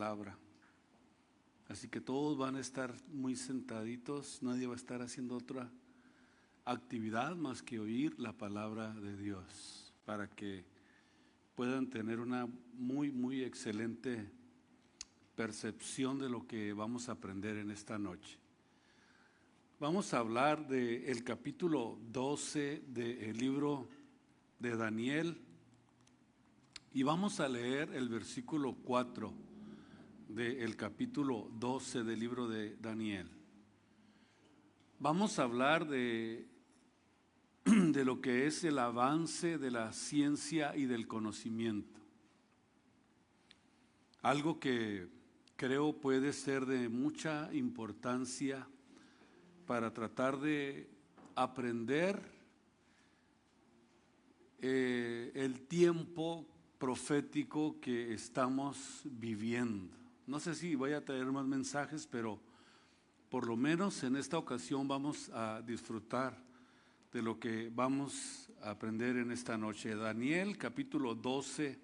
palabra. Así que todos van a estar muy sentaditos, nadie va a estar haciendo otra actividad más que oír la palabra de Dios, para que puedan tener una muy excelente percepción de lo que vamos a aprender en esta noche. Vamos a hablar del capítulo 12 del libro de Daniel y vamos a leer el versículo 4 del capítulo 12 del libro de Daniel. Vamos a hablar de lo que es el avance de la ciencia y del conocimiento. Algo que creo puede ser de mucha importancia para tratar de aprender el tiempo profético que estamos viviendo. No sé si voy a traer más mensajes, pero por lo menos en esta ocasión vamos a disfrutar de lo que vamos a aprender en esta noche. Daniel capítulo 12,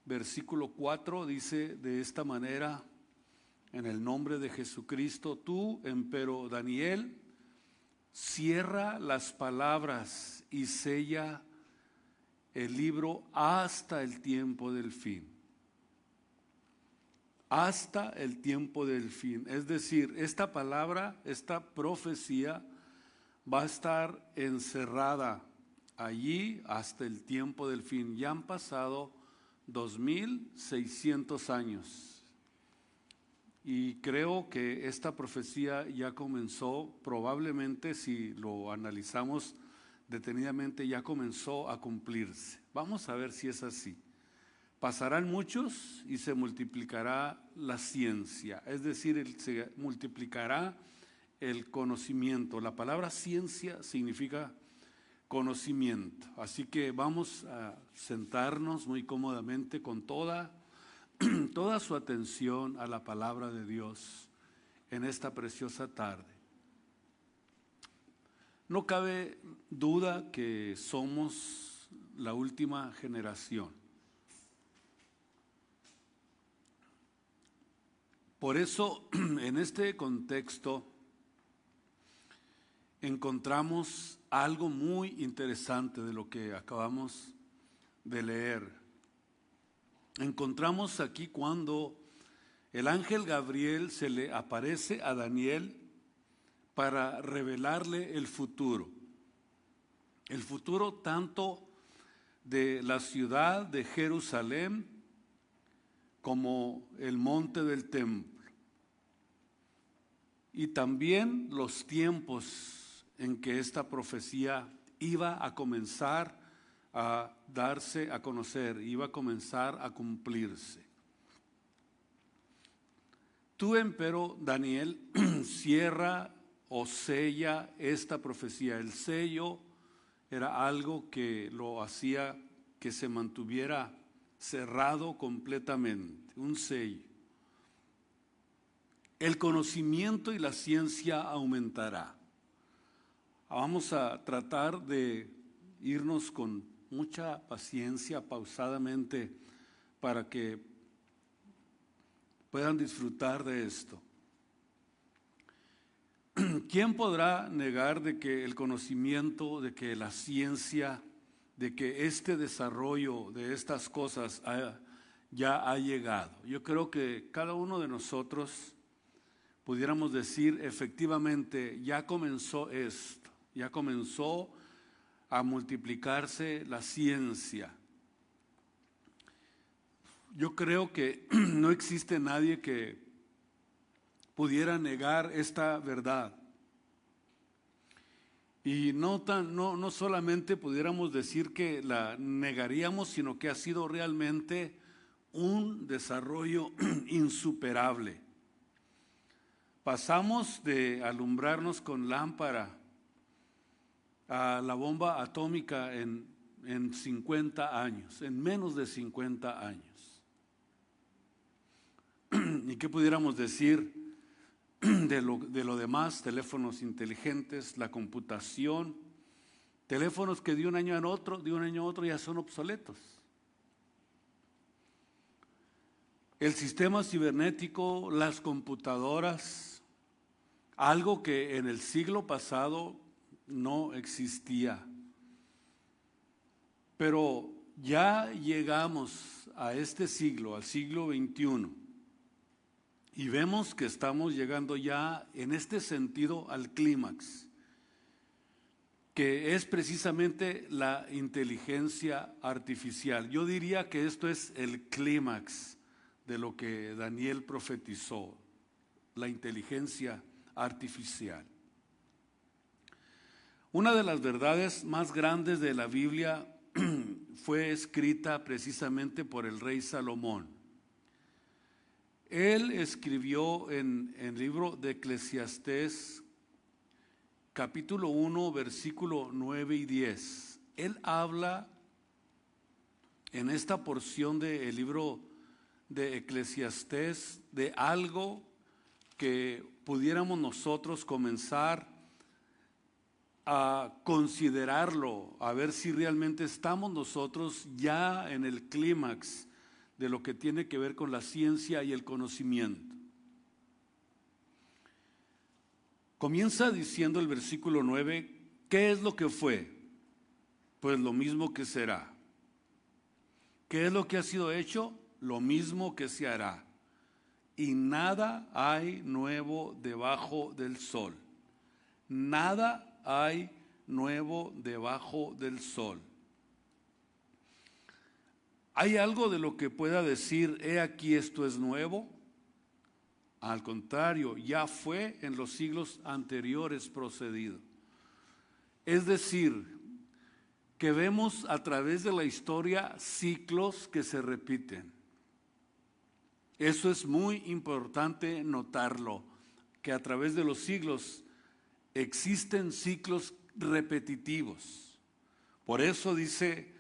versículo 4 dice de esta manera: en el nombre de Jesucristo, tú, empero Daniel, cierra las palabras y sella el libro hasta el tiempo del fin. Hasta el tiempo del fin. Es decir, esta palabra, esta profecía va a estar encerrada allí hasta el tiempo del fin. Ya han pasado 2600 años. Y creo que esta profecía ya comenzó, probablemente si lo analizamos detenidamente, ya comenzó a cumplirse. Vamos a ver si es así. Pasarán muchos y se multiplicará la ciencia, es decir, se multiplicará el conocimiento. La palabra ciencia significa conocimiento. Así que vamos a sentarnos muy cómodamente con toda su atención a la palabra de Dios en esta preciosa tarde. No cabe duda que somos la última generación. Por eso, en este contexto, encontramos algo muy interesante de lo que acabamos de leer. Encontramos aquí cuando el ángel Gabriel se le aparece a Daniel para revelarle el futuro tanto de la ciudad de Jerusalén como el monte del templo, y también los tiempos en que esta profecía iba a comenzar a darse a conocer, iba a comenzar a cumplirse. Tú, empero Daniel, cierra o sella esta profecía. El sello era algo que lo hacía que se mantuviera cerrado completamente, un sello. El conocimiento y la ciencia aumentará. Vamos a tratar de irnos con mucha paciencia, pausadamente, para que puedan disfrutar de esto. ¿Quién podrá negar de que el conocimiento, de que la ciencia, de que este desarrollo de estas cosas ya ha llegado? Yo creo que cada uno de nosotros pudiéramos decir, efectivamente, ya comenzó esto, ya comenzó a multiplicarse la ciencia. Yo creo que no existe nadie que pudiera negar esta verdad. Y no solamente pudiéramos decir que la negaríamos, sino que ha sido realmente un desarrollo insuperable. Pasamos de alumbrarnos con lámpara a la bomba atómica en 50 años, en menos de 50 años. ¿Y qué pudiéramos decir de lo demás? Teléfonos inteligentes, la computación, teléfonos que de un año a otro ya son obsoletos. el sistema cibernético, las computadoras, algo que en el siglo pasado no existía. Pero ya llegamos a este siglo, al siglo XXI, y vemos que estamos llegando ya en este sentido al clímax, que es precisamente la inteligencia artificial. Yo diría que esto es el clímax de lo que Daniel profetizó, la inteligencia artificial. Una de las verdades más grandes de la Biblia fue escrita precisamente por el rey Salomón. Él escribió en el libro de Eclesiastés, capítulo 1, versículo 9 y 10. Él habla en esta porción del libro de Eclesiastés de algo que pudiéramos nosotros comenzar a considerarlo, a ver si realmente estamos nosotros ya en el clímax de lo que tiene que ver con la ciencia y el conocimiento. Comienza diciendo el versículo 9, ¿qué es lo que fue? Pues lo mismo que será. ¿Qué es lo que ha sido hecho? Lo mismo que se hará. Y nada hay nuevo debajo del sol. Nada hay nuevo debajo del sol. ¿Hay algo de lo que pueda decir, he aquí esto es nuevo? Al contrario, ya fue en los siglos anteriores procedido. Es decir, que vemos a través de la historia ciclos que se repiten. Eso es muy importante notarlo, que a través de los siglos existen ciclos repetitivos. Por eso dice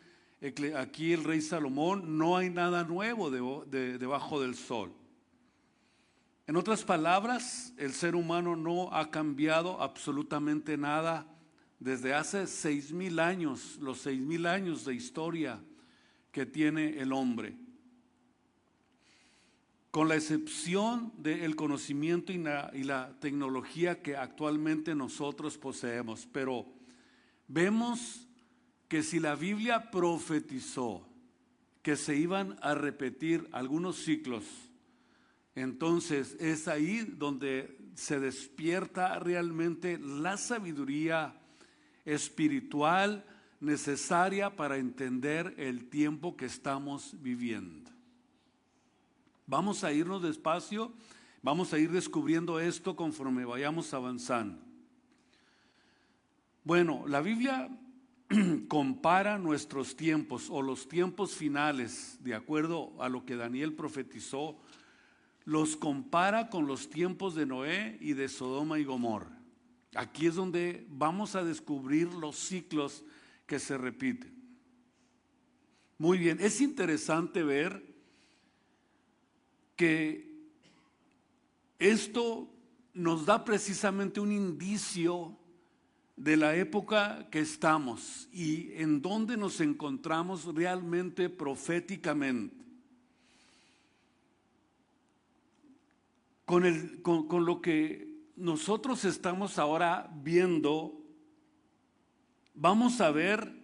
aquí el rey Salomón, no hay nada nuevo debajo del sol. En otras palabras, el ser humano no ha cambiado absolutamente nada desde hace 6,000 años, los 6,000 años de historia que tiene el hombre. Con la excepción del conocimiento y la tecnología que actualmente nosotros poseemos. Pero vemos que si la Biblia profetizó que se iban a repetir algunos ciclos, entonces es ahí donde se despierta realmente la sabiduría espiritual necesaria para entender el tiempo que estamos viviendo. Vamos a irnos despacio, vamos a ir descubriendo esto conforme vayamos avanzando. Bueno, la Biblia compara nuestros tiempos o los tiempos finales, de acuerdo a lo que Daniel profetizó, los compara con los tiempos de Noé y de Sodoma y Gomorra. Aquí es donde vamos a descubrir los ciclos que se repiten. Muy bien, es interesante ver que esto nos da precisamente un indicio de la época que estamos y en donde nos encontramos realmente proféticamente. Con lo que nosotros estamos ahora viendo, vamos a ver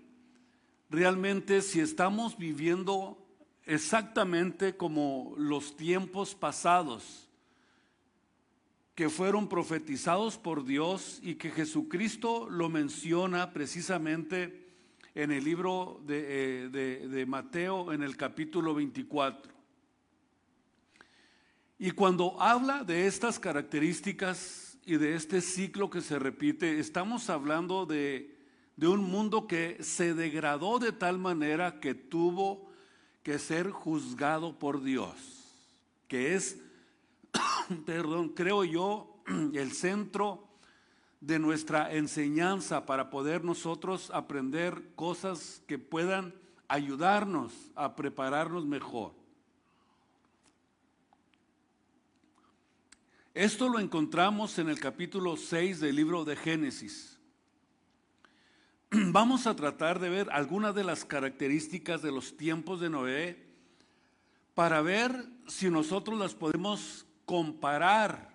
realmente si estamos viviendo exactamente como los tiempos pasados que fueron profetizados por Dios y que Jesucristo lo menciona precisamente en el libro de Mateo en el capítulo 24. Y cuando habla de estas características y de este ciclo que se repite, estamos hablando de un mundo que se degradó de tal manera que tuvo que ser juzgado por Dios, que es, creo yo, el centro de nuestra enseñanza para poder nosotros aprender cosas que puedan ayudarnos a prepararnos mejor. Esto lo encontramos en el capítulo 6 del libro de Génesis. Vamos a tratar de ver algunas de las características de los tiempos de Noé para ver si nosotros las podemos comparar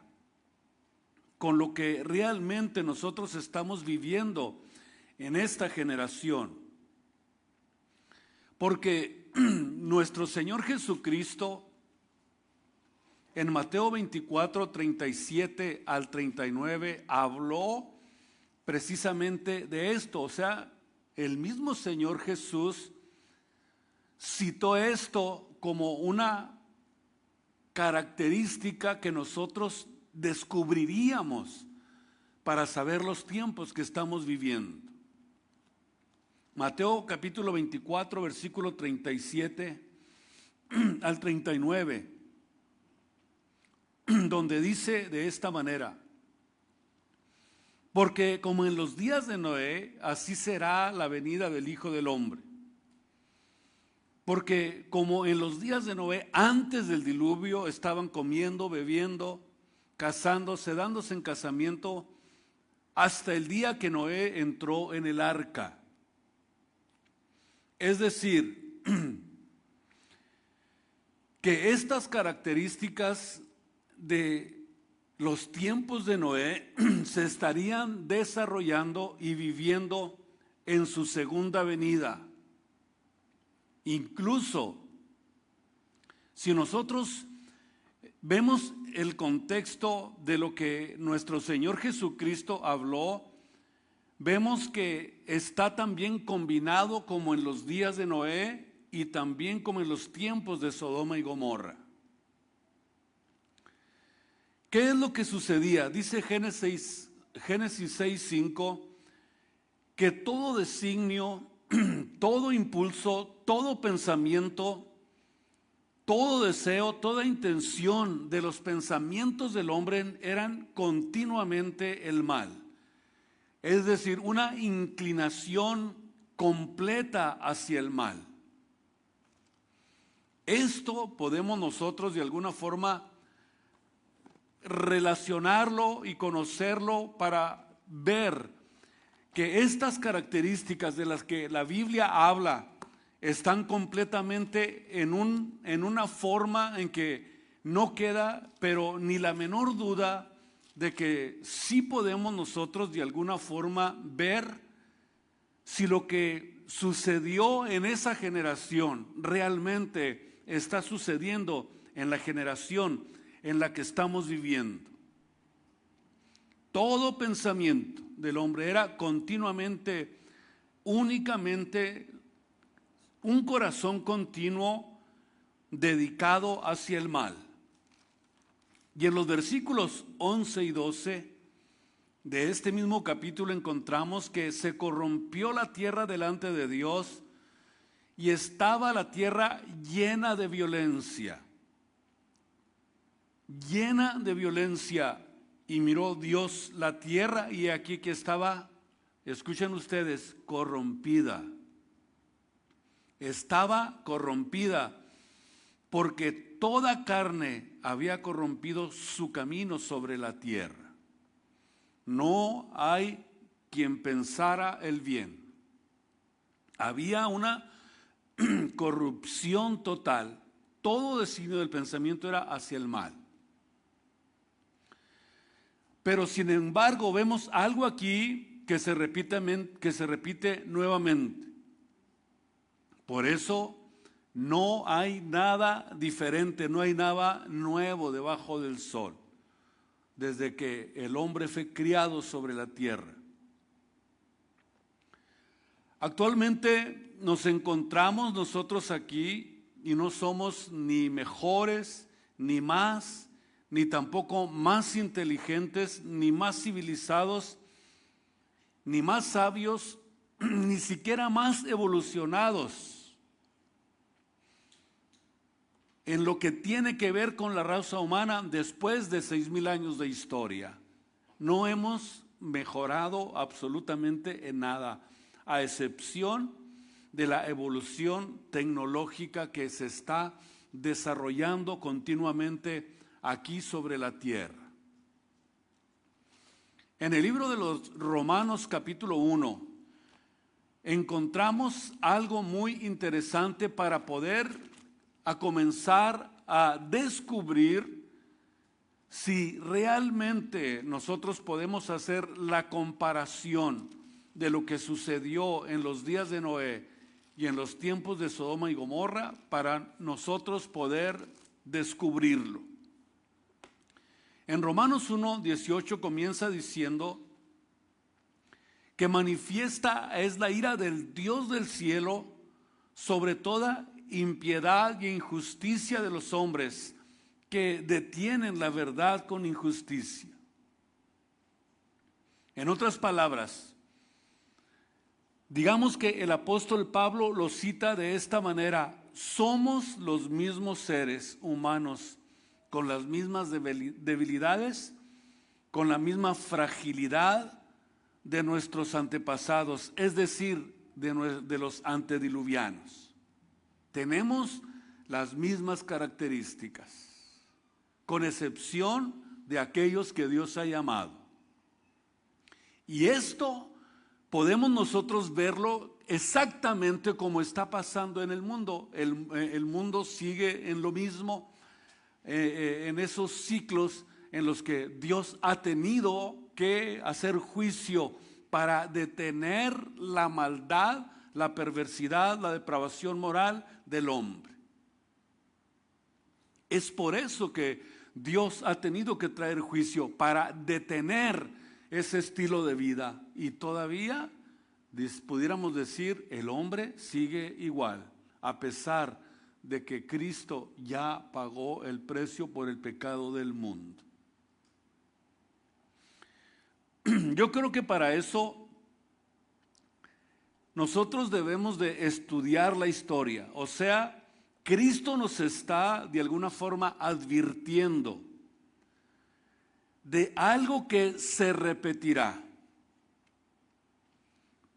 con lo que realmente nosotros estamos viviendo en esta generación. Porque nuestro Señor Jesucristo en Mateo 24, 37 al 39 habló precisamente de esto. O sea, el mismo Señor Jesús citó esto como una característica que nosotros descubriríamos para saber los tiempos que estamos viviendo. Mateo capítulo 24, versículo 37 al 39, donde dice de esta manera: porque como en los días de Noé, así será la venida del Hijo del Hombre. Porque como en los días de Noé, antes del diluvio, estaban comiendo, bebiendo, casándose, dándose en casamiento, hasta el día que Noé entró en el arca. Es decir, que estas características de los tiempos de Noé se estarían desarrollando y viviendo en su segunda venida. Incluso, si nosotros vemos el contexto de lo que nuestro Señor Jesucristo habló, vemos que está también combinado como en los días de Noé y también como en los tiempos de Sodoma y Gomorra. ¿Qué es lo que sucedía? Dice Génesis 6:5 que todo designio, todo impulso, todo pensamiento, todo deseo, toda intención de los pensamientos del hombre eran continuamente el mal. Es decir, una inclinación completa hacia el mal. Esto podemos nosotros de alguna forma relacionarlo y conocerlo para ver que estas características de las que la Biblia habla están completamente en una forma en que no queda, pero ni la menor duda de que sí podemos nosotros de alguna forma ver si lo que sucedió en esa generación realmente está sucediendo en la generación en la que estamos viviendo. Todo pensamiento del hombre era continuamente, únicamente un corazón continuo dedicado hacia el mal. Y en los versículos 11 y 12 de este mismo capítulo encontramos que se corrompió la tierra delante de Dios y estaba la tierra llena de violencia. Llena de violencia. Y miró Dios la tierra y aquí que estaba, escuchen ustedes, corrompida. Estaba corrompida porque toda carne había corrompido su camino sobre la tierra. No hay quien pensara el bien. Había una corrupción total. Todo designio del pensamiento era hacia el mal. Pero sin embargo vemos algo aquí que se repite nuevamente. Por eso no hay nada diferente, no hay nada nuevo debajo del sol, desde que el hombre fue criado sobre la tierra. Actualmente nos encontramos nosotros aquí y no somos ni mejores, ni más, ni tampoco más inteligentes, ni más civilizados, ni más sabios, ni siquiera más evolucionados en lo que tiene que ver con la raza humana después de 6,000 años de historia. No hemos mejorado absolutamente en nada, a excepción de la evolución tecnológica que se está desarrollando continuamente aquí sobre la tierra. En el libro de los Romanos capítulo 1 encontramos algo muy interesante para poder a comenzar a descubrir si realmente nosotros podemos hacer la comparación de lo que sucedió en los días de Noé y en los tiempos de Sodoma y Gomorra para nosotros poder descubrirlo. En Romanos 1:18 comienza diciendo que manifiesta es la ira del Dios del cielo sobre toda impiedad y injusticia de los hombres que detienen la verdad con injusticia. En otras palabras, digamos que el apóstol Pablo lo cita de esta manera: somos los mismos seres humanos con las mismas debilidades, con la misma fragilidad de nuestros antepasados, es decir, de los antediluvianos. Tenemos las mismas características, con excepción de aquellos que Dios ha llamado. Y esto podemos nosotros verlo exactamente como está pasando en el mundo. El mundo sigue en lo mismo, en esos ciclos en los que Dios ha tenido que hacer juicio para detener la maldad, la perversidad, la depravación moral del hombre. Es por eso que Dios ha tenido que traer juicio, para detener ese estilo de vida. Y todavía pudiéramos decir, el hombre sigue igual, a pesar de que Cristo ya pagó el precio por el pecado del mundo. Yo creo que para eso nosotros debemos de estudiar la historia. O sea, Cristo nos está de alguna forma advirtiendo de algo que se repetirá.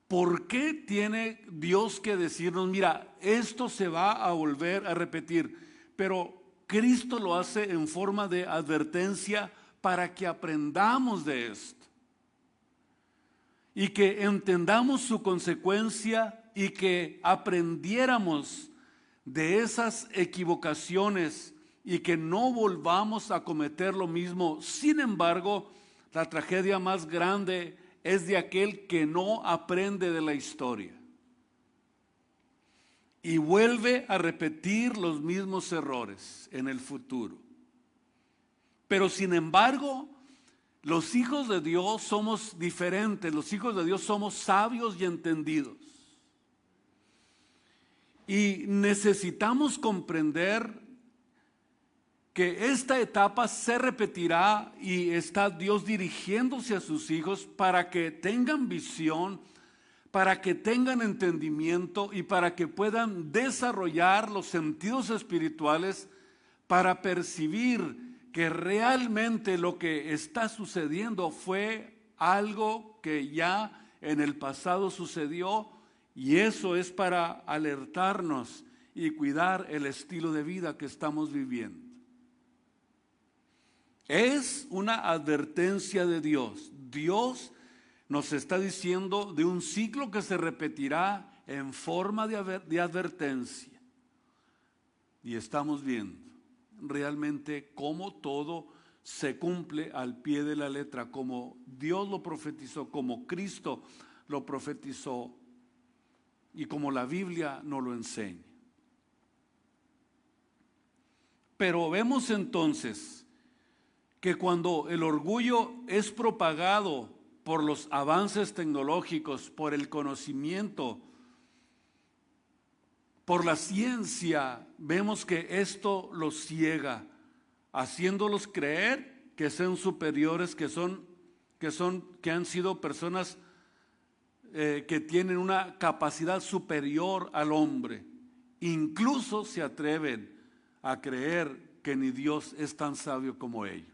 ¿Por qué tiene Dios que decirnos, mira, esto se va a volver a repetir? Pero Cristo lo hace en forma de advertencia para que aprendamos de esto y que entendamos su consecuencia y que aprendiéramos de esas equivocaciones y que no volvamos a cometer lo mismo. Sin embargo, la tragedia más grande es de aquel que no aprende de la historia y vuelve a repetir los mismos errores en el futuro. Pero sin embargo, los hijos de Dios somos diferentes. Los hijos de Dios somos sabios y entendidos. Y necesitamos comprender que esta etapa se repetirá y está Dios dirigiéndose a sus hijos para que tengan visión, para que tengan entendimiento y para que puedan desarrollar los sentidos espirituales para percibir que realmente lo que está sucediendo fue algo que ya en el pasado sucedió. Y eso es para alertarnos y cuidar el estilo de vida que estamos viviendo. Es una advertencia de Dios. Dios nos está diciendo de un ciclo que se repetirá en forma de advertencia. Y estamos viendo realmente cómo todo se cumple al pie de la letra, como Dios lo profetizó, como Cristo lo profetizó y como la Biblia nos lo enseña. Pero vemos entonces que cuando el orgullo es propagado por los avances tecnológicos, por el conocimiento, por la ciencia, vemos que esto los ciega, haciéndolos creer que son superiores, que han sido personas que tienen una capacidad superior al hombre. Incluso se atreven a creer que ni Dios es tan sabio como ellos.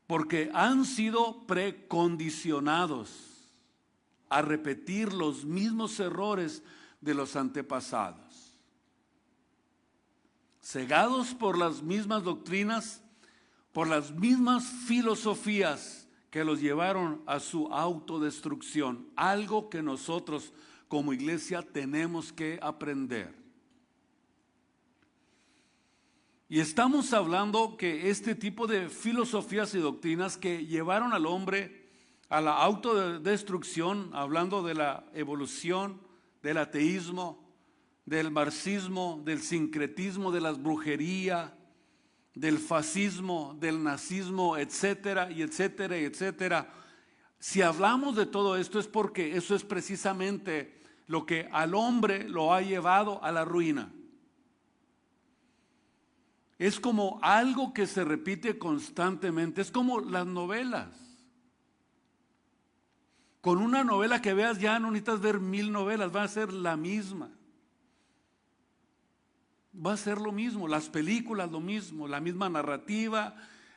Porque han sido precondicionados a repetir los mismos errores de los antepasados. Cegados por las mismas doctrinas, por las mismas filosofías que los llevaron a su autodestrucción. Algo que nosotros como iglesia tenemos que aprender. Y estamos hablando que este tipo de filosofías y doctrinas que llevaron al hombre a la autodestrucción, hablando de la evolución, del ateísmo, del marxismo, del sincretismo, de la brujería, del fascismo, del nazismo, etcétera, y etcétera, y etcétera. Si hablamos de todo esto es porque eso es precisamente lo que al hombre lo ha llevado a la ruina. Es como algo que se repite constantemente, es como las novelas. Con una novela que veas ya no necesitas ver 1000 novelas, va a ser la misma. Va a ser lo mismo, las películas lo mismo, la misma narrativa,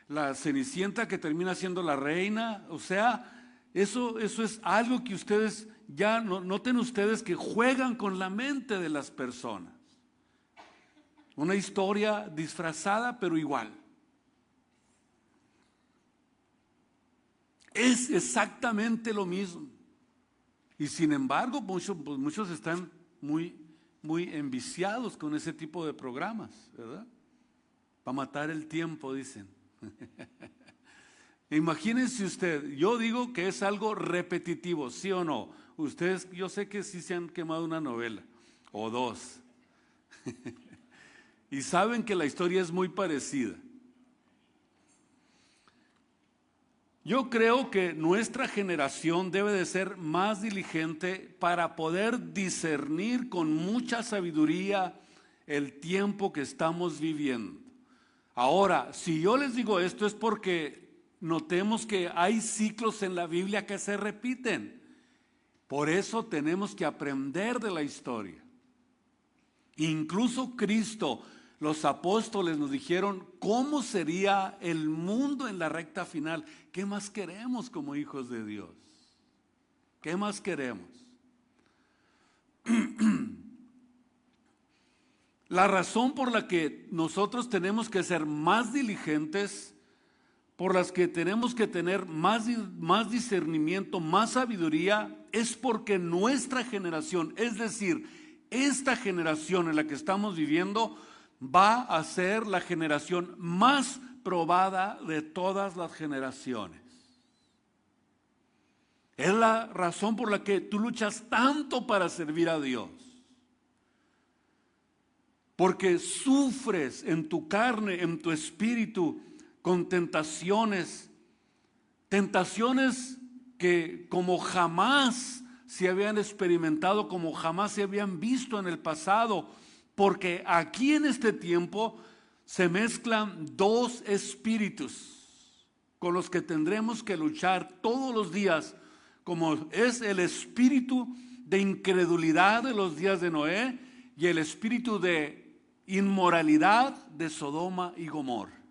la Cenicienta que termina siendo la reina, o sea, eso es algo que ustedes ya noten ustedes que juegan con la mente de las personas. Una historia disfrazada pero igual. Es exactamente lo mismo. Y sin embargo, muchos están muy enviciados con ese tipo de programas, ¿verdad? Para matar el tiempo, dicen. Imagínense usted, yo digo que es algo repetitivo, ¿sí o no? Ustedes, yo sé que sí se han quemado una novela o dos. Y saben que la historia es muy parecida. Yo creo que nuestra generación debe de ser más diligente para poder discernir con mucha sabiduría el tiempo que estamos viviendo. Ahora, si yo les digo esto es porque notemos que hay ciclos en la Biblia que se repiten. Por eso tenemos que aprender de la historia. Incluso Cristo, los apóstoles nos dijeron cómo sería el mundo en la recta final. ¿Qué más queremos como hijos de Dios? ¿Qué más queremos? La razón por la que nosotros tenemos que ser más diligentes, por las que tenemos que tener más discernimiento, más sabiduría, es porque nuestra generación, es decir, esta generación en la que estamos viviendo, va a ser la generación más probada de todas las generaciones. Es la razón por la que tú luchas tanto para servir a Dios. Porque sufres en tu carne, en tu espíritu, con tentaciones que como jamás se habían experimentado, como jamás se habían visto en el pasado. Porque aquí en este tiempo se mezclan dos espíritus con los que tendremos que luchar todos los días, como es el espíritu de incredulidad de los días de Noé y el espíritu de inmoralidad de Sodoma y Gomorra.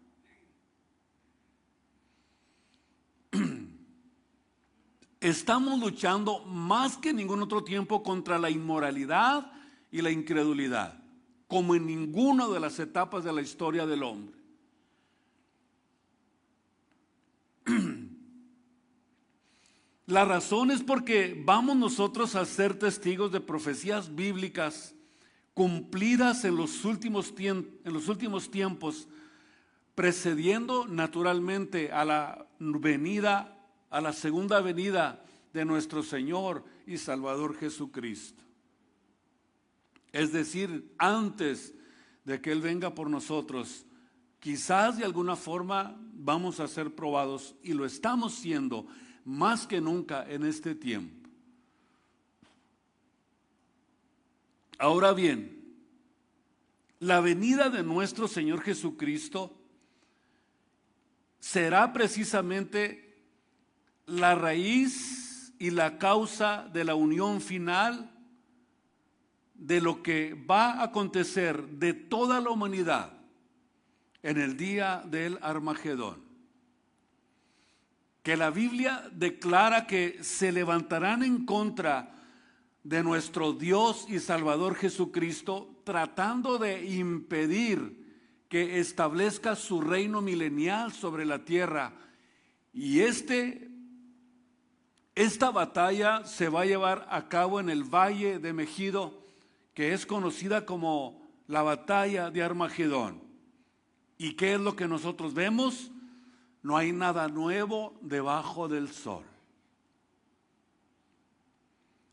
Estamos luchando más que en ningún otro tiempo contra la inmoralidad y la incredulidad, como en ninguna de las etapas de la historia del hombre. La razón es porque vamos nosotros a ser testigos de profecías bíblicas cumplidas en los últimos tiempos, precediendo naturalmente a la venida, a la segunda venida de nuestro Señor y Salvador Jesucristo. Es decir, antes de que Él venga por nosotros, quizás de alguna forma vamos a ser probados, y lo estamos siendo más que nunca en este tiempo. Ahora bien, la venida de nuestro Señor Jesucristo será precisamente la raíz y la causa de la unión final de lo que va a acontecer de toda la humanidad en el día del Armagedón. Que la Biblia declara que se levantarán en contra de nuestro Dios y Salvador Jesucristo, tratando de impedir que establezca su reino milenial sobre la tierra. Y este Esta batalla se va a llevar a cabo en el valle de Megido, que es conocida como la batalla de Armagedón. ¿Y qué es lo que nosotros vemos? No hay nada nuevo debajo del sol.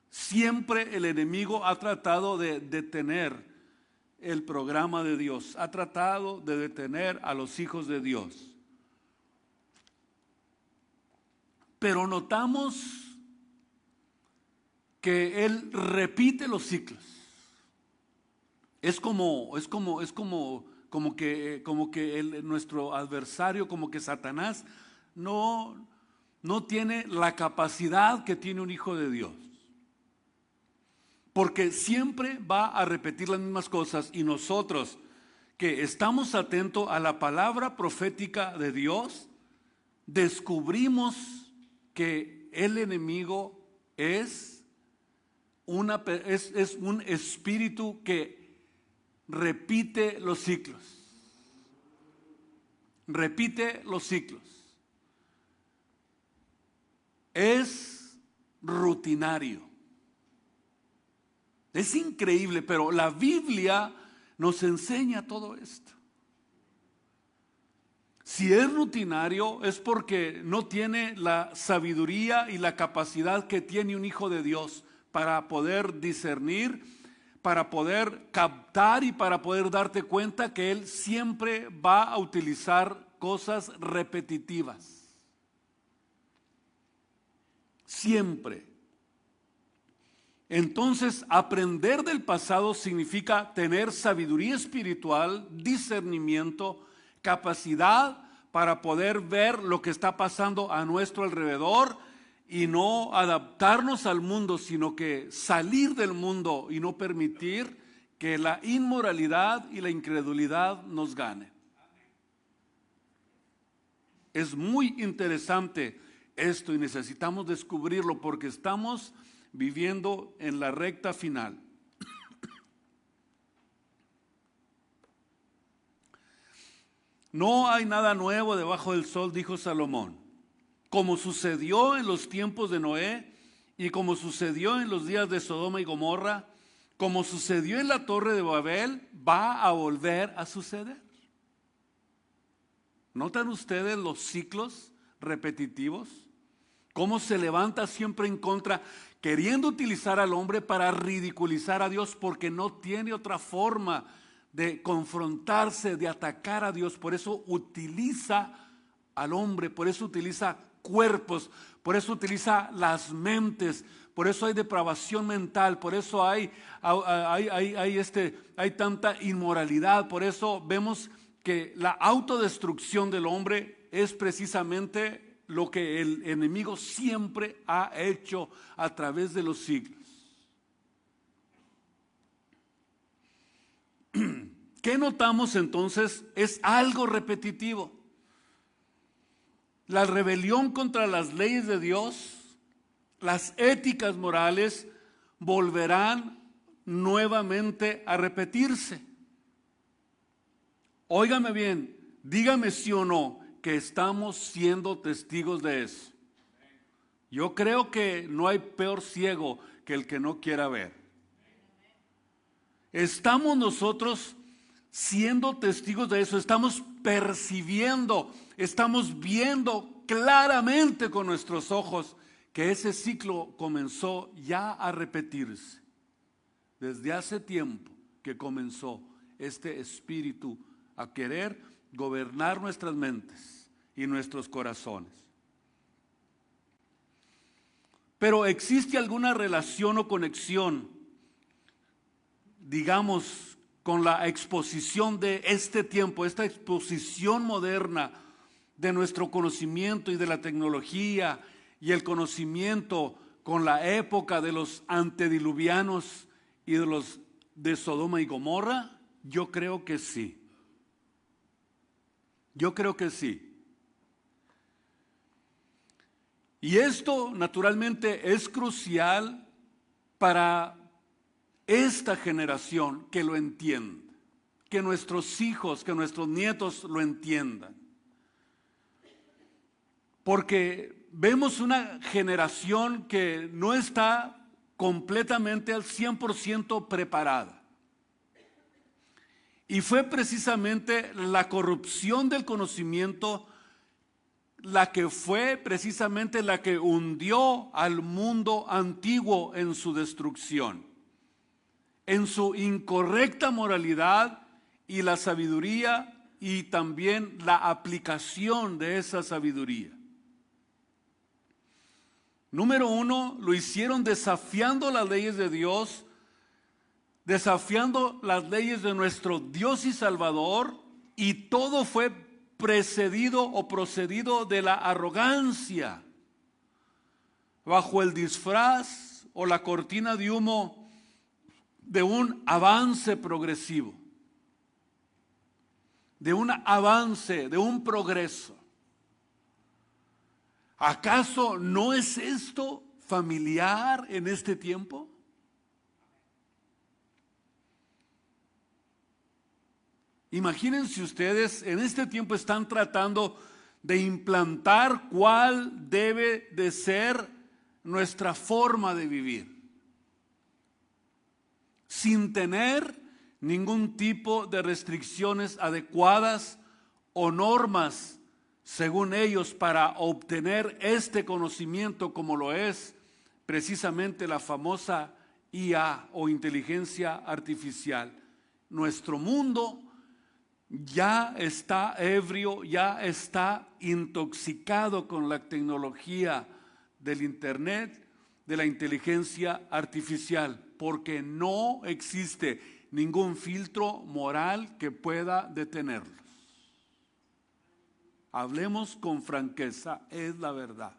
Siempre el enemigo ha tratado de detener el programa de Dios, ha tratado de detener a los hijos de Dios. Pero notamos que Él repite los ciclos. Es como que nuestro adversario, como que Satanás no tiene la capacidad que tiene un hijo de Dios. Porque siempre va a repetir las mismas cosas, y nosotros que estamos atentos a la palabra profética de Dios, descubrimos que el enemigo es un espíritu que repite los ciclos. Repite los ciclos. Es rutinario. Es increíble, pero la Biblia nos enseña todo esto. Si es rutinario, es porque no tiene la sabiduría y la capacidad que tiene un hijo de Dios para poder discernir, para poder captar y para poder darte cuenta que Él siempre va a utilizar cosas repetitivas. Siempre. Entonces, aprender del pasado significa tener sabiduría espiritual, discernimiento, capacidad para poder ver lo que está pasando a nuestro alrededor y no adaptarnos al mundo, sino que salir del mundo y no permitir que la inmoralidad y la incredulidad nos gane. Es muy interesante esto y necesitamos descubrirlo porque estamos viviendo en la recta final. No hay nada nuevo debajo del sol, dijo Salomón. Como sucedió en los tiempos de Noé y como sucedió en los días de Sodoma y Gomorra, como sucedió en la torre de Babel, va a volver a suceder. ¿Notan ustedes los ciclos repetitivos? Cómo se levanta siempre en contra, queriendo utilizar al hombre para ridiculizar a Dios, porque no tiene otra forma de confrontarse, de atacar a Dios. Por eso utiliza al hombre, por eso utiliza cuerpos, por eso utiliza las mentes, por eso hay depravación mental, por eso hay tanta inmoralidad, por eso vemos que la autodestrucción del hombre es precisamente lo que el enemigo siempre ha hecho a través de los siglos. ¿Qué notamos entonces? Es algo repetitivo. La rebelión contra las leyes de Dios, las éticas morales, volverán nuevamente a repetirse. Óigame bien, dígame sí o no, que estamos siendo testigos de eso. Yo creo que no hay peor ciego que el que no quiera ver. Estamos nosotros siendo testigos de eso, estamos percibiendo, estamos viendo claramente con nuestros ojos que ese ciclo comenzó ya a repetirse. Desde hace tiempo que comenzó este espíritu a querer gobernar nuestras mentes y nuestros corazones. Pero ¿existe alguna relación o conexión, digamos, con la exposición de este tiempo, esta exposición moderna de nuestro conocimiento y de la tecnología y el conocimiento con la época de los antediluvianos y de los de Sodoma y Gomorra? Yo creo que sí. Yo creo que sí. Y esto naturalmente es crucial para esta generación que lo entienda, que nuestros hijos, que nuestros nietos lo entiendan. Porque vemos una generación que no está completamente al 100% preparada. Y fue precisamente la corrupción del conocimiento la que fue precisamente la que hundió al mundo antiguo en su destrucción, en su incorrecta moralidad y la sabiduría y también la aplicación de esa sabiduría. Número uno, lo hicieron desafiando las leyes de Dios, desafiando las leyes de nuestro Dios y Salvador, y todo fue precedido o procedido de la arrogancia, bajo el disfraz o la cortina de humo de un avance progresivo, de un avance, de un progreso. ¿Acaso no es esto familiar en este tiempo? Imagínense ustedes, en este tiempo están tratando de implantar cuál debe de ser nuestra forma de vivir, sin tener ningún tipo de restricciones adecuadas o normas, según ellos, para obtener este conocimiento, como lo es precisamente la famosa IA o inteligencia artificial. Nuestro mundo ya está ebrio, ya está intoxicado con la tecnología del Internet, de la inteligencia artificial, porque no existe ningún filtro moral que pueda detenerlos. Hablemos con franqueza, es la verdad.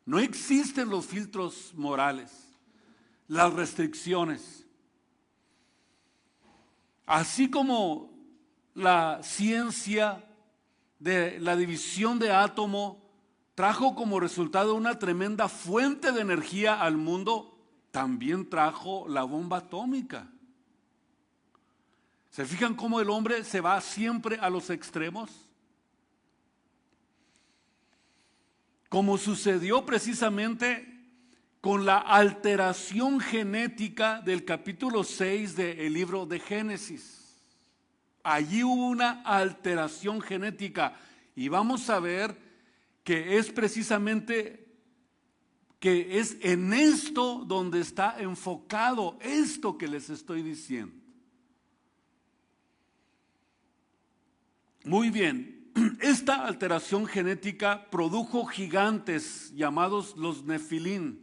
No existen los filtros morales, las restricciones. Así como la ciencia de la división de átomo trajo como resultado una tremenda fuente de energía al mundo, también trajo la bomba atómica. ¿Se fijan cómo el hombre se va siempre a los extremos? Como sucedió precisamente con la alteración genética del capítulo 6 del libro de Génesis. Allí hubo una alteración genética y vamos a ver que es precisamente que es en esto donde está enfocado esto que les estoy diciendo. Muy bien, esta alteración genética produjo gigantes llamados los Nefilín,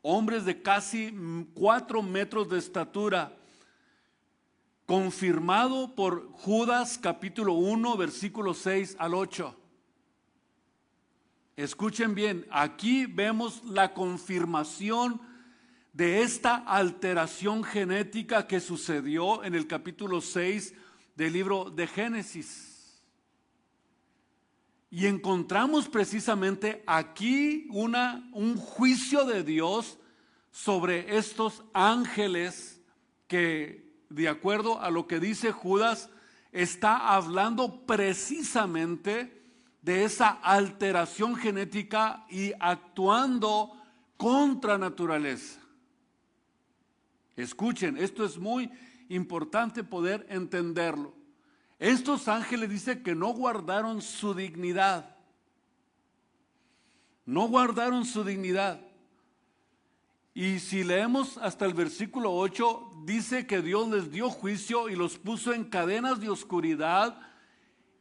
hombres de casi 4 metros de estatura, confirmado por Judas capítulo 1, versículos 6 al 8. Escuchen bien, aquí vemos la confirmación de esta alteración genética que sucedió en el capítulo 6 del libro de Génesis. Y encontramos precisamente aquí un juicio de Dios sobre estos ángeles que, de acuerdo a lo que dice Judas, está hablando precisamente de esa alteración genética y actuando contra naturaleza. Escuchen, esto es muy importante poder entenderlo. Estos ángeles dicen que no guardaron su dignidad. No guardaron su dignidad. Y si leemos hasta el versículo 8, dice que Dios les dio juicio y los puso en cadenas de oscuridad.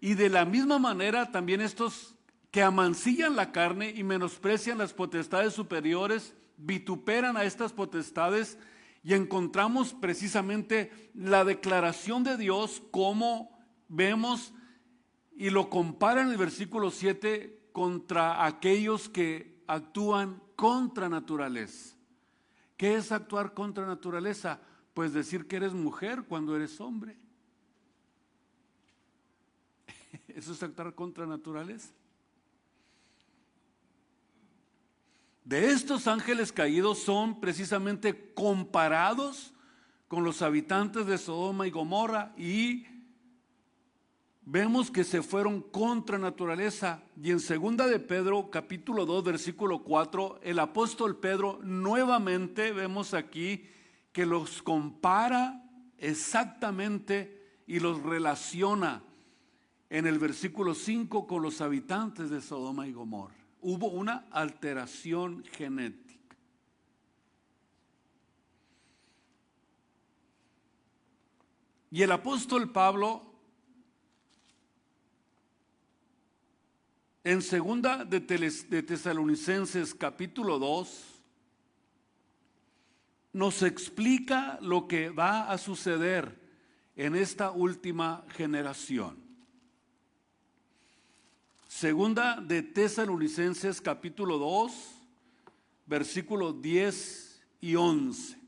Y de la misma manera también estos que amancillan la carne y menosprecian las potestades superiores, vituperan a estas potestades. Y encontramos precisamente la declaración de Dios como vemos y lo compara en el versículo 7 contra aquellos que actúan contra naturaleza. ¿Qué es actuar contra naturaleza? Pues decir que eres mujer cuando eres hombre. Eso es actuar contra naturaleza. De estos ángeles caídos son precisamente comparados con los habitantes de Sodoma y Gomorra y vemos que se fueron contra naturaleza. Y en 2 de Pedro, capítulo 2, versículo 4, el apóstol Pedro nuevamente vemos aquí que los compara exactamente y los relaciona en el versículo 5 con los habitantes de Sodoma y Gomorra. Hubo una alteración genética. Y el apóstol Pablo, en 2 de Tesalonicenses capítulo 2, nos explica lo que va a suceder en esta última generación. 2 de Tesalonicenses capítulo 2, versículos 10 y 11.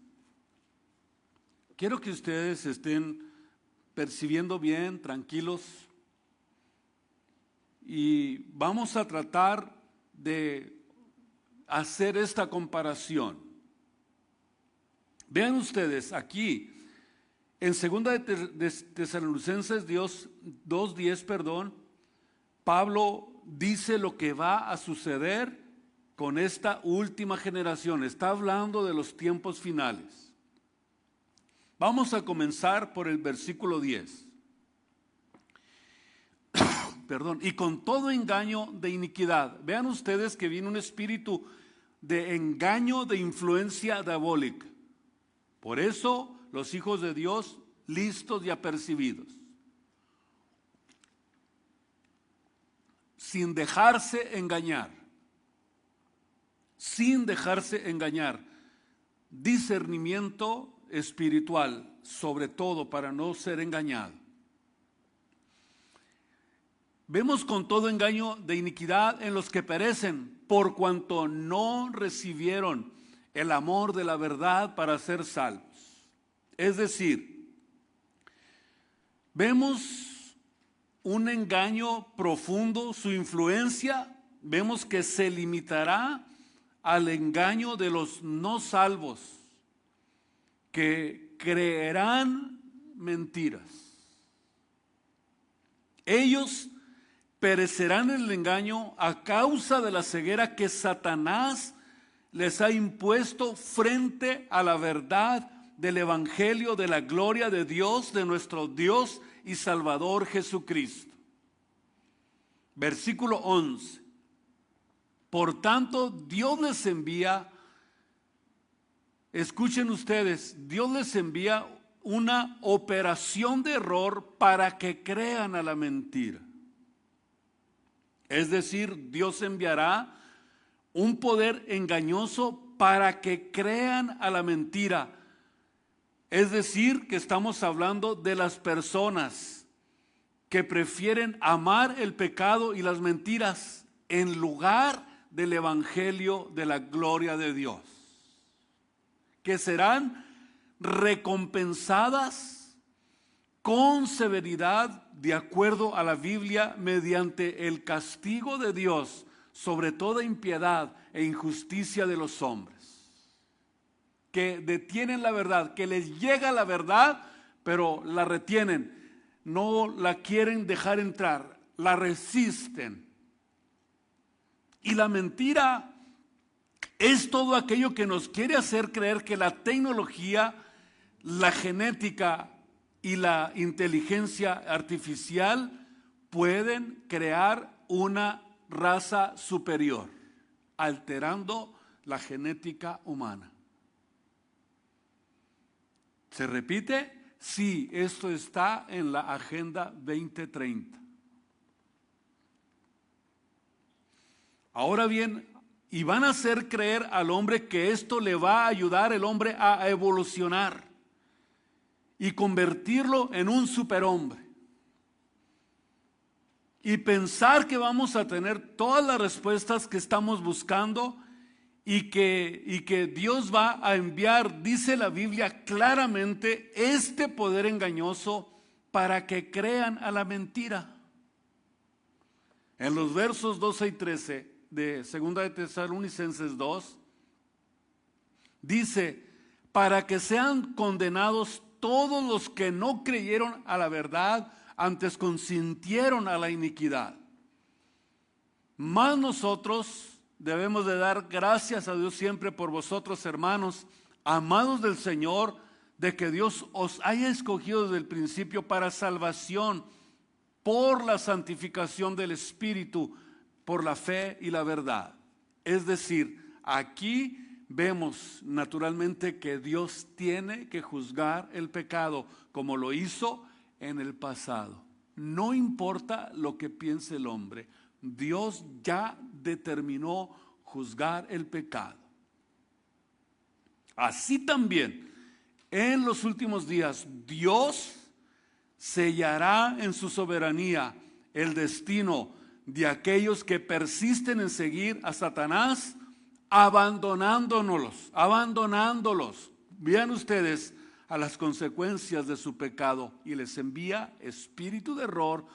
Quiero que ustedes estén percibiendo bien, tranquilos, y vamos a tratar de hacer esta comparación. Vean ustedes aquí, en 2 de Tesalonicenses 2:10, Pablo dice lo que va a suceder con esta última generación. Está hablando de los tiempos finales. Vamos a comenzar por el versículo 10. Y con todo engaño de iniquidad. Vean ustedes que viene un espíritu de engaño, de influencia diabólica. Por eso los hijos de Dios, listos y apercibidos, sin dejarse engañar, discernimiento espiritual, sobre todo para no ser engañado. Vemos con todo engaño de iniquidad en los que perecen, por cuanto no recibieron el amor de la verdad para ser salvos. Es decir, vemos un engaño profundo, su influencia, vemos que se limitará al engaño de los no salvos, que creerán mentiras. Ellos perecerán en el engaño a causa de la ceguera que Satanás les ha impuesto frente a la verdad del evangelio de la gloria de Dios, de nuestro Dios y Salvador Jesucristo. Versículo 11. Por tanto, Dios les envía, escuchen ustedes, Dios les envía una operación de error para que crean a la mentira. Es decir, Dios enviará un poder engañoso para que crean a la mentira. Es decir, que estamos hablando de las personas que prefieren amar el pecado y las mentiras en lugar del evangelio de la gloria de Dios, que serán recompensadas con severidad de acuerdo a la Biblia mediante el castigo de Dios sobre toda impiedad e injusticia de los hombres, que detienen la verdad, que les llega la verdad, pero la retienen, no la quieren dejar entrar, la resisten. Y la mentira es todo aquello que nos quiere hacer creer que la tecnología, la genética y la inteligencia artificial pueden crear una raza superior, alterando la genética humana. ¿Se repite? Sí, esto está en la Agenda 2030. Ahora bien, y van a hacer creer al hombre que esto le va a ayudar al hombre a evolucionar y convertirlo en un superhombre. Y pensar que vamos a tener todas las respuestas que estamos buscando y que Dios va a enviar, dice la Biblia claramente, este poder engañoso para que crean a la mentira. En los versos 12 y 13 de 2 de Tesalonicenses 2, dice, para que sean condenados todos los que no creyeron a la verdad, antes consintieron a la iniquidad. Mas nosotros debemos de dar gracias a Dios siempre por vosotros, hermanos, amados del Señor, de que Dios os haya escogido desde el principio para salvación, por la santificación del Espíritu, por la fe y la verdad. Es decir, aquí vemos naturalmente que Dios tiene que juzgar el pecado, como lo hizo en el pasado. No importa lo que piense el hombre, Dios ya determinó juzgar el pecado. Así también, en los últimos días, Dios sellará en su soberanía el destino de aquellos que persisten en seguir a Satanás, abandonándolos. Vean ustedes a las consecuencias de su pecado, y les envía espíritu de error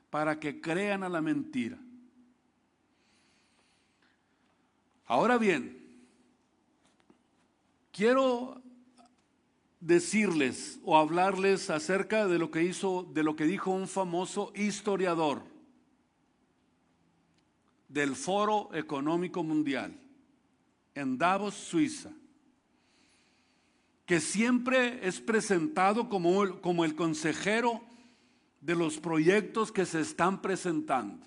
para que crean a la mentira. Ahora bien, quiero decirles o hablarles acerca de lo que dijo un famoso historiador del Foro Económico Mundial en Davos, Suiza, que siempre es presentado como el consejero de los proyectos que se están presentando.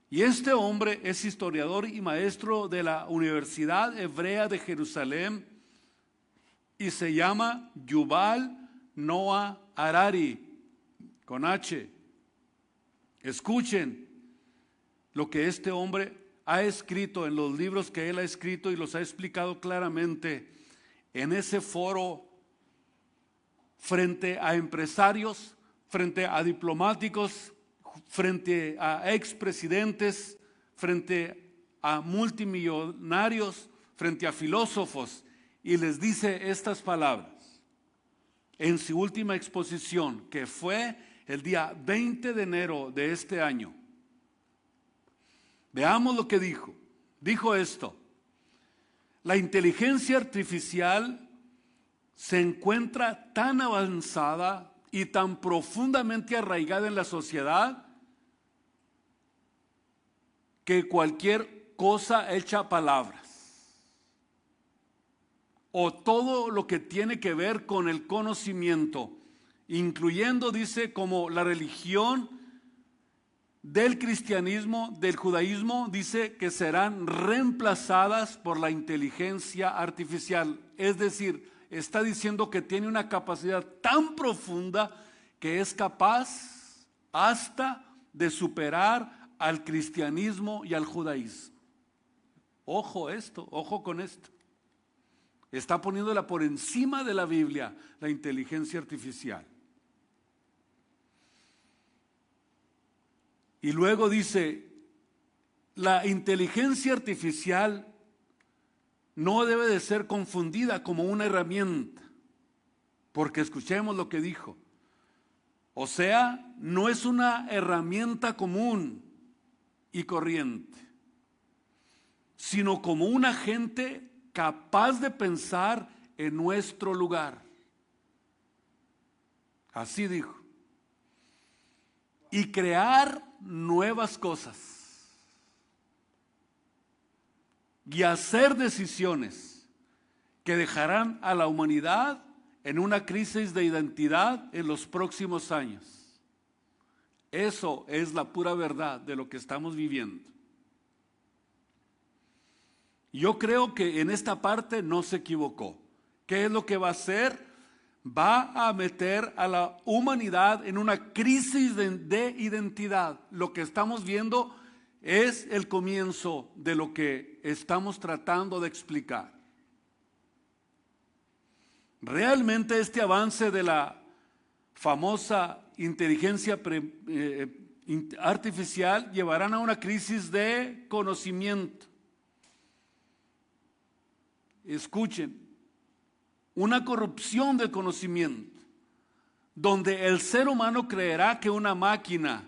Y este hombre es historiador y maestro de la Universidad Hebrea de Jerusalén y se llama Yuval Noah Harari, con H. Escuchen lo que este hombre ha escrito en los libros que él ha escrito y los ha explicado claramente en ese foro frente a empresarios, frente a diplomáticos, frente a expresidentes, frente a multimillonarios, frente a filósofos, y les dice estas palabras en su última exposición, que fue el día 20 de enero de este año. Veamos lo que dijo. Dijo esto: la inteligencia artificial se encuentra tan avanzada y tan profundamente arraigada en la sociedad que cualquier cosa echa palabras, o todo lo que tiene que ver con el conocimiento, incluyendo, dice, como la religión del cristianismo, del judaísmo, dice que serán reemplazadas por la inteligencia artificial. Es decir, está diciendo que tiene una capacidad tan profunda que es capaz hasta de superar al cristianismo y al judaísmo. Ojo con esto. Está poniéndola por encima de la Biblia, la inteligencia artificial. Y luego dice, la inteligencia artificial no debe de ser confundida como una herramienta, porque escuchemos lo que dijo. O sea, no es una herramienta común y corriente, sino como un agente capaz de pensar en nuestro lugar. Así dijo. Y crear nuevas cosas y hacer decisiones que dejarán a la humanidad en una crisis de identidad en los próximos años. Eso es la pura verdad de lo que estamos viviendo. Yo creo que en esta parte no se equivocó. ¿Qué es lo que va a hacer? Va a meter a la humanidad en una crisis de identidad. Lo que estamos viendo es el comienzo de lo que estamos tratando de explicar. Realmente este avance de la famosa inteligencia artificial llevarán a una crisis de conocimiento. Escuchen, una corrupción del conocimiento, donde el ser humano creerá que una máquina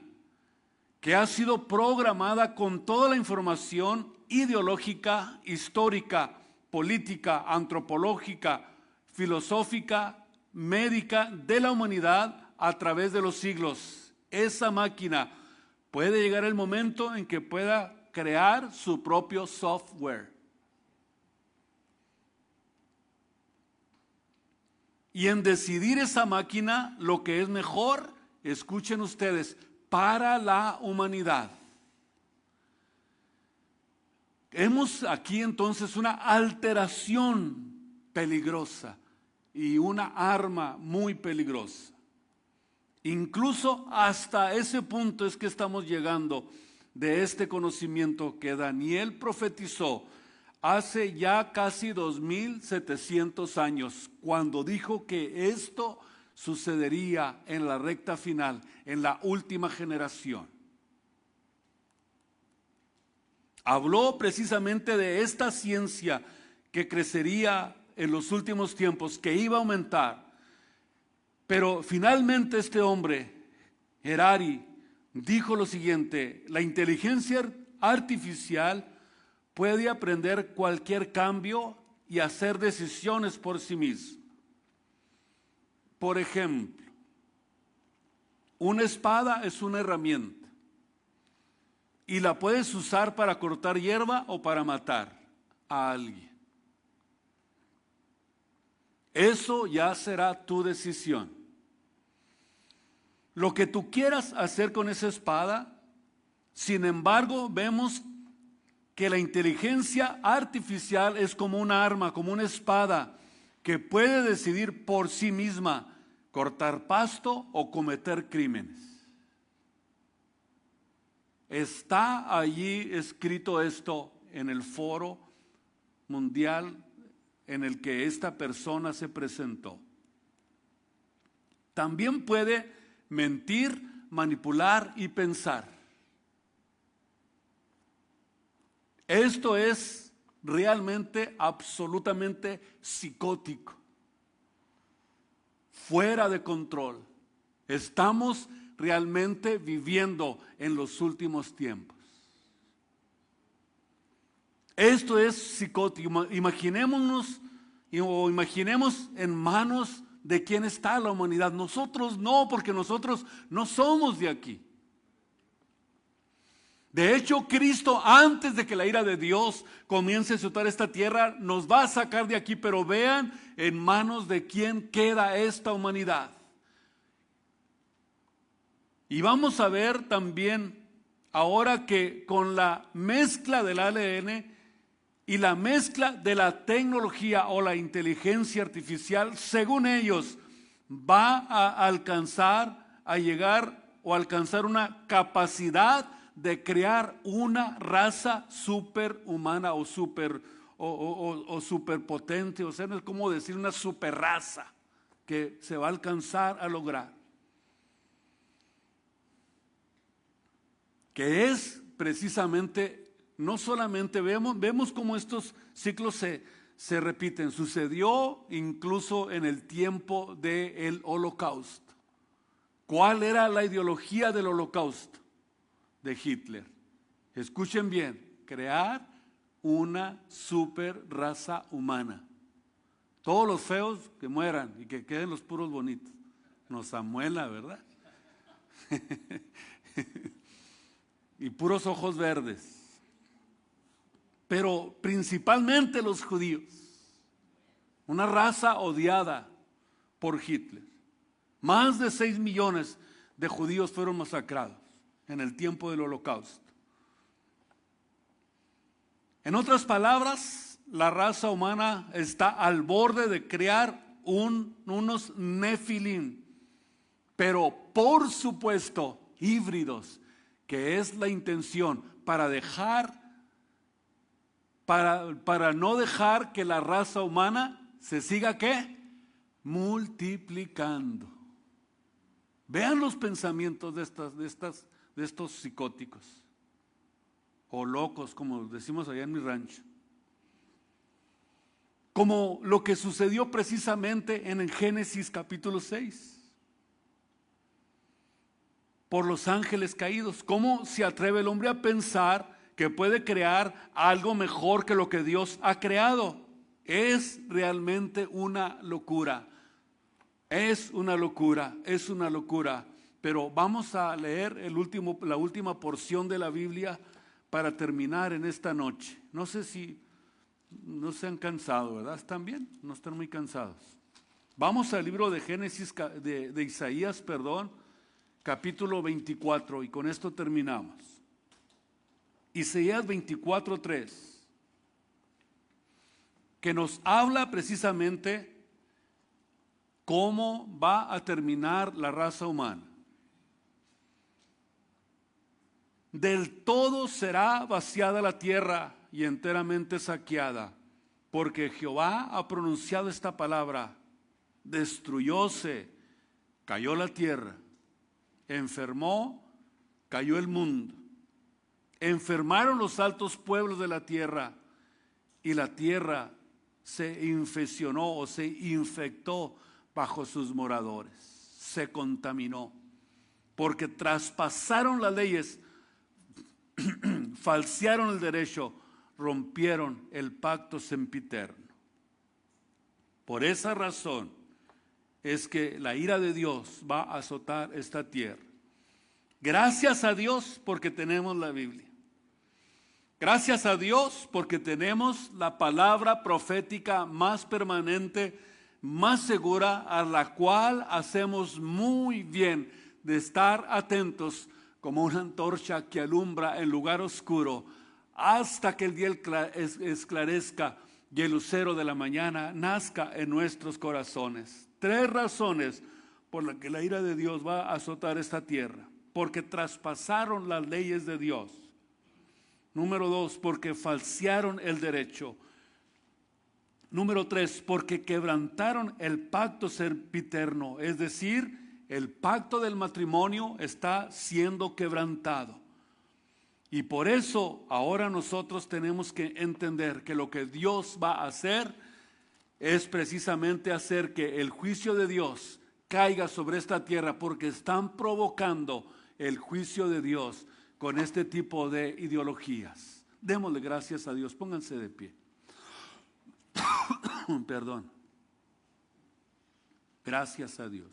que ha sido programada con toda la información ideológica, histórica, política, antropológica, filosófica, médica de la humanidad, a través de los siglos. Esa máquina puede llegar el momento en que pueda crear su propio software. Y en decidir esa máquina lo que es mejor, escuchen ustedes, para la humanidad. Hemos aquí entonces una alteración peligrosa y una arma muy peligrosa. Incluso hasta ese punto es que estamos llegando de este conocimiento que Daniel profetizó hace ya casi 2700 años, cuando dijo que esto sucedería en la recta final, en la última generación. Habló precisamente de esta ciencia que crecería en los últimos tiempos, que iba a aumentar. Pero finalmente este hombre, Harari, dijo lo siguiente: la inteligencia artificial puede aprender cualquier cambio y hacer decisiones por sí misma. Por ejemplo, una espada es una herramienta y la puedes usar para cortar hierba o para matar a alguien. Eso ya será tu decisión. Lo que tú quieras hacer con esa espada, sin embargo, vemos que la inteligencia artificial es como un arma, como una espada, que puede decidir por sí misma cortar pasto o cometer crímenes. Está allí escrito esto en el foro mundial en el que esta persona se presentó. También puede mentir, manipular y pensar. Esto es realmente, absolutamente psicótico, fuera de control. Estamos realmente viviendo en los últimos tiempos. Esto es psicótico. Imaginémonos o imaginemos en manos de quién está la humanidad. Nosotros no, porque nosotros no somos de aquí. De hecho, Cristo, antes de que la ira de Dios comience a azotar esta tierra, nos va a sacar de aquí, pero vean en manos de quién queda esta humanidad. Y vamos a ver también ahora que con la mezcla del ADN y la mezcla de la tecnología o la inteligencia artificial, según ellos, va a alcanzar, a llegar o alcanzar una capacidad de crear una raza superhumana o superpotente, o sea, no es como decir una superraza que se va a alcanzar a lograr. Que es precisamente, no solamente vemos cómo estos ciclos se repiten. Sucedió incluso en el tiempo del Holocausto. ¿Cuál era la ideología del Holocausto de Hitler? Escuchen bien: crear una super raza humana. Todos los feos que mueran y que queden los puros bonitos. Nos amuela, ¿verdad? Y puros ojos verdes. Pero principalmente los judíos, una raza odiada por Hitler. Más de 6 millones de judíos fueron masacrados en el tiempo del Holocausto. En otras palabras, la raza humana está al borde de crear unos nefilim, pero por supuesto híbridos, que es la intención para no dejar que la raza humana se siga ¿qué? Multiplicando. Vean los pensamientos de estos psicóticos o locos, como decimos allá en mi rancho. Como lo que sucedió precisamente en Génesis capítulo 6. Por los ángeles caídos. ¿Cómo se atreve el hombre a pensar que puede crear algo mejor que lo que Dios ha creado? Es realmente una locura. Es una locura, pero vamos a leer la última porción de la Biblia para terminar en esta noche. No sé si no se han cansado, ¿verdad? ¿Están bien? No están muy cansados. Vamos al libro de Génesis, de Isaías, capítulo 24, y con esto terminamos. Isaías 24:3, que nos habla precisamente cómo va a terminar la raza humana. Del todo será vaciada la tierra y enteramente saqueada, porque Jehová ha pronunciado esta palabra: destruyóse, cayó la tierra, enfermó, cayó el mundo, enfermaron los altos pueblos de la tierra, y la tierra se infeccionó o se infectó bajo sus moradores, se contaminó, porque traspasaron las leyes, falsearon el derecho, rompieron el pacto sempiterno. Por esa razón es que la ira de Dios va a azotar esta tierra. Gracias a Dios porque tenemos la Biblia. Gracias a Dios porque tenemos la palabra profética más permanente, más segura, a la cual hacemos muy bien de estar atentos como una antorcha que alumbra en lugar oscuro hasta que el día esclarezca y el lucero de la mañana nazca en nuestros corazones. 3 razones por las que la ira de Dios va a azotar esta tierra: porque traspasaron las leyes de Dios. Número 2, porque falsearon el derecho. Número 3, porque quebrantaron el pacto sempiterno, es decir, el pacto del matrimonio está siendo quebrantado. Y por eso ahora nosotros tenemos que entender que lo que Dios va a hacer es precisamente hacer que el juicio de Dios caiga sobre esta tierra, porque están provocando el juicio de Dios con este tipo de ideologías. Démosle gracias a Dios, pónganse de pie. Perdón. Gracias a Dios.